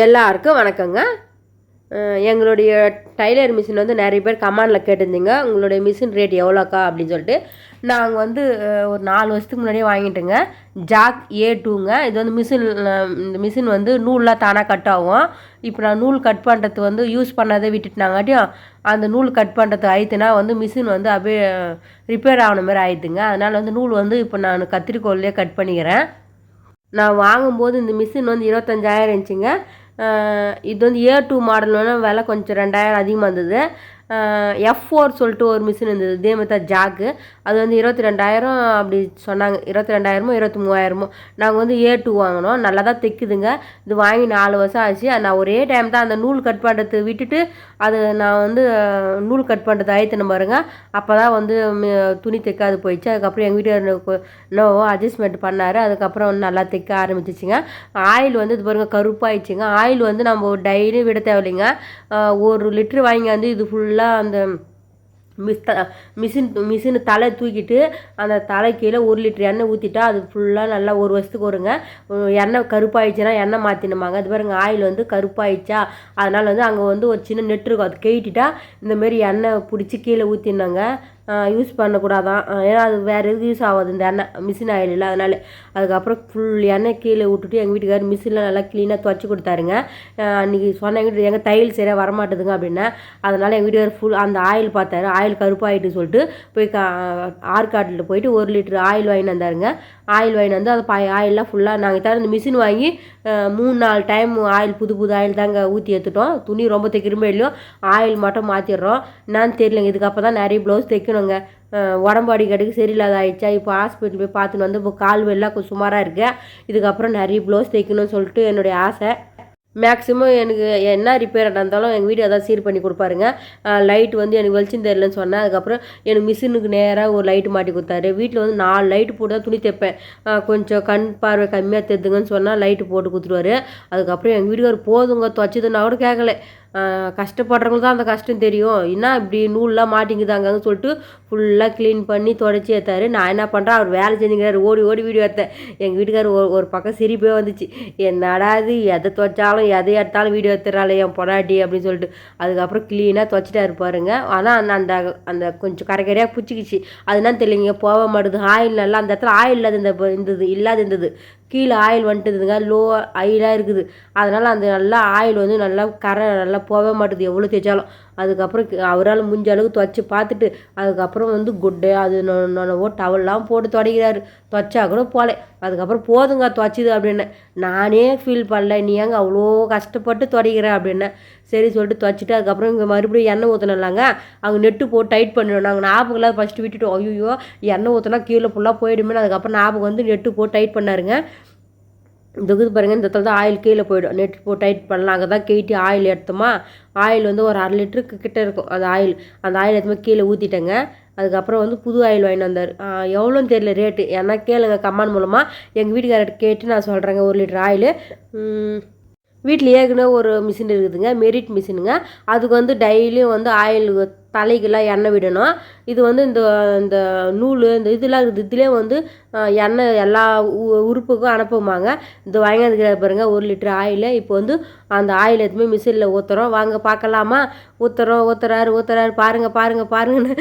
எல்லாருக்கும் வணக்கங்க. எங்களுடைய டைலர் மிஷின் வந்து நிறைய பேர் கமெண்டில் கேட்டிருந்தீங்க, உங்களுடைய மிஷின் ரேட் எவ்வளோக்கா அப்படின்னு சொல்லிட்டு. நாங்கள் வந்து ஒரு 4 வருஷத்துக்கு முன்னாடியே வாங்கிட்டோங்க. ஜாக் A2ங்க. இது வந்து இந்த மிஷின் வந்து நூல்லாம் தானாக கட் ஆகும். இப்போ நான் நூல் கட் பண்ணுறது வந்து யூஸ் பண்ணாதே விட்டுட்டுனாங்காட்டியும் அந்த நூல் கட் பண்ணுறது ஆயிடுச்சுன்னா வந்து மிஷின் வந்து அப்படியே ரிப்பேர் ஆகின மாதிரி ஆயிடுதுங்க. அதனால் வந்து நூல் வந்து இப்போ நான் கத்திரிக்கோல்லையே கட் பண்ணிக்கிறேன். நான் வாங்கும்போது இந்த மிஷின் வந்து 25,000 இருந்துச்சுங்க. இது வந்து A2 மாடல்னா விலை கொஞ்சம் 2,000 அதிகமாக இருந்தது. F4 சொல்லிட்டு ஒரு மிஷின் இருந்தது, இதே மாதிரி தான் ஜாக்கு. அது வந்து 22,000 அப்படி சொன்னாங்க. 22,000மோ 23,000மோ. நாங்கள் வந்து A2 வாங்கினோம். நல்லா தான் தைக்குதுங்க. இது வாங்கி 4 வருஷம் ஆச்சு. நான் ஒரே டைம் தான் அந்த நூல் கட் பண்ணுறது விட்டுட்டு அது நான் வந்து நூல் கட் பண்ணுறது ஆயிடுத்துன்னு பாருங்க. அப்போ தான் வந்து துணி தைக்காது போயிடுச்சு. அதுக்கப்புறம் எங்கள் வீட்டுக்காரனுக்கு என்னவோ அட்ஜஸ்ட்மெண்ட் பண்ணார். அதுக்கப்புறம் வந்து நல்லா தைக்க ஆரம்பிச்சிச்சுங்க. ஆயில் வந்து இது பாருங்கள் கருப்பாயிடுச்சுங்க. ஆயில் வந்து நம்ம டெய்லி விட தேவையில்லைங்க. 1 லிட்ரு வாங்கி வந்து இது ஃபுல்லாக அந்த மிஷின் தலை தூக்கிட்டு அந்த தலை கீழே 1 லிட்டர் எண்ணெய் ஊற்றிட்டா அது ஃபுல்லாக நல்லா 1 வருஷத்துக்கு வருங்க. எண்ணெய் கருப்பாயிடுச்சுன்னா எண்ணெய் மாற்றினுமாங்க. அது பாருங்க ஆயில் வந்து கருப்பாயிடுச்சா, அதனால் வந்து அங்கே வந்து ஒரு சின்ன நெட் இருக்கும், அது கேட்டிட்டா இந்தமாரி எண்ணெய் பிடிச்சி கீழே ஊற்றினாங்க. யூஸ் பண்ணக்கூடாதான், ஏன்னா அது வேறு எதுவும் யூஸ் ஆகாது இந்த எண்ணெய், மிஷின் ஆயில் இல்லை. அதனால் அதுக்கப்புறம் ஃபுல் எண்ணெய் கீழே விட்டுட்டு எங்கள் வீட்டுக்காரர் மிஷினில் நல்லா க்ளீனாக துவச்சி கொடுத்தாருங்க. அன்றைக்கி சொன்னாங்க எங்கள் தையல் சரியாக வரமாட்டுதுங்க அப்படின்னா. அதனால் எங்கள் வீட்டுக்காரர் ஃபுல் அந்த ஆயில் பார்த்தாரு. ஆயில் கருப்பாயிட்டு சொல்லிட்டு போய் ஆற்காட்டில் போயிட்டு 1 லிட்டர் ஆயில் வாங்கிட்டு வந்தாருங்க. ஆயில் வாங்கிட்டு வந்து அந்த ஆயிலெலாம் ஃபுல்லாக நாங்கள் தர இந்த மிஷின் வாங்கி 3-4 டைம் ஆயில் புது ஆயில் தாங்க ஊற்றி எடுத்துட்டோம். துணி ரொம்ப தைக்கிறமே இல்லையோ ஆயில் மட்டும் மாற்றிடுறோம். என்னான்னு தெரியலங்க. இதுக்கப்புறம் தான் நிறைய ப்ளவுஸ் தைக்கணுங்க. உடம்பு அடிக்கடிக்கு சரியில்லாத ஆயிடுச்சா. இப்போ ஹாஸ்பிட்டல் போய் பார்த்துன்னு வந்து இப்போ கால் எல்லாம் கொஞ்சம் சுமாராக இருக்குது. இதுக்கப்புறம் நிறைய ப்ளவுஸ் தைக்கணும்னு சொல்லிட்டு என்னுடைய ஆசை. மேக்ஸிமம் எனக்கு என்ன ரிப்பேர் இருந்தாலும் எங்கள் வீடு அதான் சீர் பண்ணி கொடுப்பாருங்க. லைட் வந்து எனக்கு வெளிச்சம் தெரியலன்னு சொன்னேன். அதுக்கப்புறம் எனக்கு மிஷினுக்கு நேராக ஒரு லைட்டு மாட்டி கொடுத்தாரு. வீட்டில் வந்து 4 லைட்டு போட்டு தான் துணி தைப்பேன். கொஞ்சம் கண் பார்வை கம்மியாக தெரிதுங்கன்னு சொன்னால் லைட்டு போட்டு கொடுத்துருவாரு. அதுக்கப்புறம் எங்கள் வீட்டுக்காரர் போதுங்க துவச்சிதுன்னா கூட கேட்கல. கஷ்டப்படுறவங்களுக்கு தான் அந்த கஷ்டம் தெரியும், என்ன இப்படி நூல்லாம் மாட்டிங்குதாங்கன்னு சொல்லிட்டு ஃபுல்லாக க்ளீன் பண்ணி தொடச்சி ஏற்றாரு. நான் என்ன பண்ணுறேன், அவர் வேலை செஞ்சுக்கிறாரு. ஓடி வீடியோ எடுத்தேன். எங்கள் வீட்டுக்காரர் ஒரு பக்கம் சிரிப்பே வந்துச்சு. என்னடா இது, எதை துவைச்சாலும் எதை எடுத்தாலும் வீடியோ எடுத்துறாள் என் பொடாட்டி அப்படின்னு சொல்லிட்டு. அதுக்கப்புறம் க்ளீனாக துவச்சிட்டாரு பாருங்க. ஆனால் அந்த அந்த கொஞ்சம் கரையாக பிடிச்சிக்கிச்சு. அது என்னன்னு தெரியலைங்க, போக மாட்டுது. ஆயில் நல்லா அந்த இடத்துல ஆயில் இல்லாத இருந்தது. கீழே ஆயில் வந்துட்டுதுங்க, லோ ஆயிலாக இருக்குது. அதனால் அந்த நல்லா ஆயில் வந்து நல்லா கரை நல்லா போக மாட்டுது எவ்வளோ தேய்ச்சாலும். அதுக்கப்புறம் அவரால் முடிஞ்ச அளவுக்கு துவச்சி பார்த்துட்டு அதுக்கப்புறம் வந்து குட்டு அது நொனவோ டவல்லாம் போட்டு துடைக்கிறாரு. துவச்சா கூட போல. அதுக்கப்புறம் போதுங்க துவச்சிது அப்படின்னு நானே ஃபீல் பண்ணல. நீ ஏங்க அவ்வளோ கஷ்டப்பட்டு துடைக்கிறேன் அப்படின்னு. சரி சொல்லிட்டு துவச்சிட்டு அதுக்கப்புறம் இங்கே மறுபடியும் எண்ணெய் ஊற்றினாங்க. அவங்க நெட்டு போட்டு டைட் பண்ணிடுவோம். நாங்கள் ஞாபகம் இல்லாத ஃபஸ்ட்டு விட்டுட்டோம். ஐயோ எண்ணெய் ஊற்றினா கீழே ஃபுல்லாக போயிடுமே. அதுக்கப்புறம் ஞாபகம் வந்து நெட்டு போட்டு டைட் பண்ணாருங்க. இது பாருங்கள், இந்த இடத்துல தான் ஆயில் கீழே போய்டும். நெட் போட்டு டைட் பண்ணலாம். அங்கே தான் கேட்டி ஆயில் எடுத்தோமா. ஆயில் வந்து ஒரு 1/2 லிட்டருக்கு கிட்டே இருக்கும் அந்த ஆயில். அந்த ஆயில் எடுத்துமே கீழே ஊற்றிட்டேங்க. அதுக்கப்புறம் வந்து புது ஆயில் வாங்கிட்டு வந்தார். எவ்வளோன்னு தெரியல ரேட்டு, ஏன்னா கேளுங்க கமெண்ட் மூலமாக. எங்கள் வீட்டுக்காரர்கிட்ட கேட்டு நான் சொல்கிறேங்க. 1 லிட்டர் ஆயில் வீட்டில் ஏற்கனவே ஒரு மிஷின் இருக்குதுங்க, மெரிட் மிஷினுங்க. அதுக்கு வந்து டெய்லியும் வந்து ஆயில் தலைக்கெல்லாம் எண்ணெய் விடணும். இது வந்து இந்த நூல் இந்த இதெல்லாம் இருக்குது. இதுலேயே வந்து எண்ணெய் எல்லா உறுப்புக்கும் அனுப்புவாங்க. இது வாங்கினதுக்கு பாருங்க 1 லிட்டர் ஆயில். இப்போ வந்து அந்த ஆயில் எதுவுமே மிஷினில் ஊற்றுறோம். வாங்க பார்க்கலாமா. ஊற்றுறாரு பாருங்கன்னு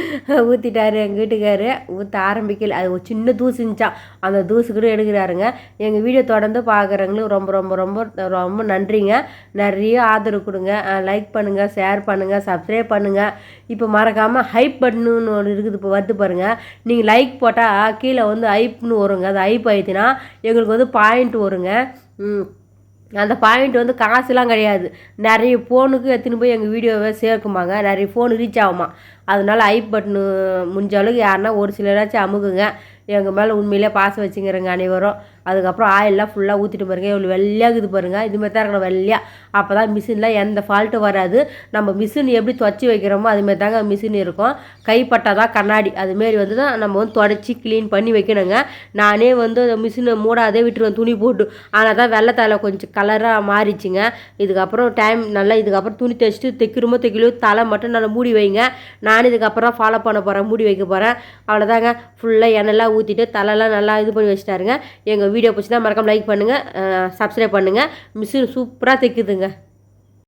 ஊற்றிட்டாரு எங்கள் வீட்டுக்காரு. ஊற்ற ஆரம்பிக்கல. அது ஒரு சின்ன தூசு இருந்துச்சான், அந்த தூசு கூட எடுக்கிறாருங்க. எங்கள் வீடியோ தொடர்ந்து பார்க்குறவங்களுக்கு ரொம்ப ரொம்ப ரொம்ப ரொம்ப நன்றிங்க. நிறைய ஆதரவு கொடுங்க. லைக் பண்ணுங்கள், ஷேர் பண்ணுங்கள், சப்ஸ்கிரைப் பண்ணுங்கள். இப்போ மறக்காமல் ஹைப் பட்டனுன்னு ஒன்று இருக்குது, இப்போ வந்து பாருங்கள். நீங்கள் லைக் போட்டால் கீழே வந்து ஹைப்னு வருங்க. அது ஹைப் ஆயிடுச்சுன்னா எங்களுக்கு வந்து பாயிண்ட் வருங்க. அந்த பாயிண்ட் வந்து காசுலாம் கிடையாது. நிறைய ஃபோனுக்கு எடுத்துன்னு போய் எங்கள் வீடியோவை சேர்க்குமாங்க. நிறைய ஃபோனு ரீச் ஆகுமா. அதனால ஹைப் பட்டனு முடிஞ்ச அளவுக்கு யாருன்னா ஒரு சிலராச்சும் அமுகுங்க. எங்கள் மேலே உண்மையிலே பாசம் வச்சுங்கிறங்க அனைவரும். அதுக்கப்புறம் ஆயிலெலாம் ஃபுல்லாக ஊற்றிட்டு பாருங்கள். எவ்வளோ வெள்ளையாகுது பாருங்கள். இதுமாதிரி தான் இருக்கணும் வெள்ளையாக. அப்போ தான் மிஷினில் எந்த ஃபால்ட்டும் வராது. நம்ம மிஷின் எப்படி துவச்சி வைக்கிறோமோ அதுமாரி தாங்க மிஷின் இருக்கும். கைப்பட்டால் தான் கண்ணாடி, அதுமாரி வந்து தான் நம்ம வந்து தொடச்சி க்ளீன் பண்ணி வைக்கணுங்க. நானே வந்து மிஷினை மூடாதே விட்டுருவேன் துணி போட்டு. ஆனால் தான் வெள்ளைத்தால கொஞ்சம் கலராக மாறிச்சுங்க. இதுக்கப்புறம் இதுக்கப்புறம் துணி தைச்சிட்டு தைக்கிறோமோ தைக்கலையோ தலை மட்டும் நல்லா மூடி வைங்க. நானும் இதுக்கப்புறம் ஃபாலோ பண்ண போகிறேன், மூடி வைக்க போகிறேன். அவ்வளோதாங்க. ஃபுல்லாக எண்ணெய்லாம் ஊற்றிட்டு தலைலாம் நல்லா இது பண்ணி வச்சுட்டாருங்க. எங்கள் வீடியோ பிடிச்சினா மறக்காம லைக் பண்ணுங்கள், சப்ஸ்கிரைப் பண்ணுங்கள். மிஷின் சூப்பராக தைக்குதுங்க.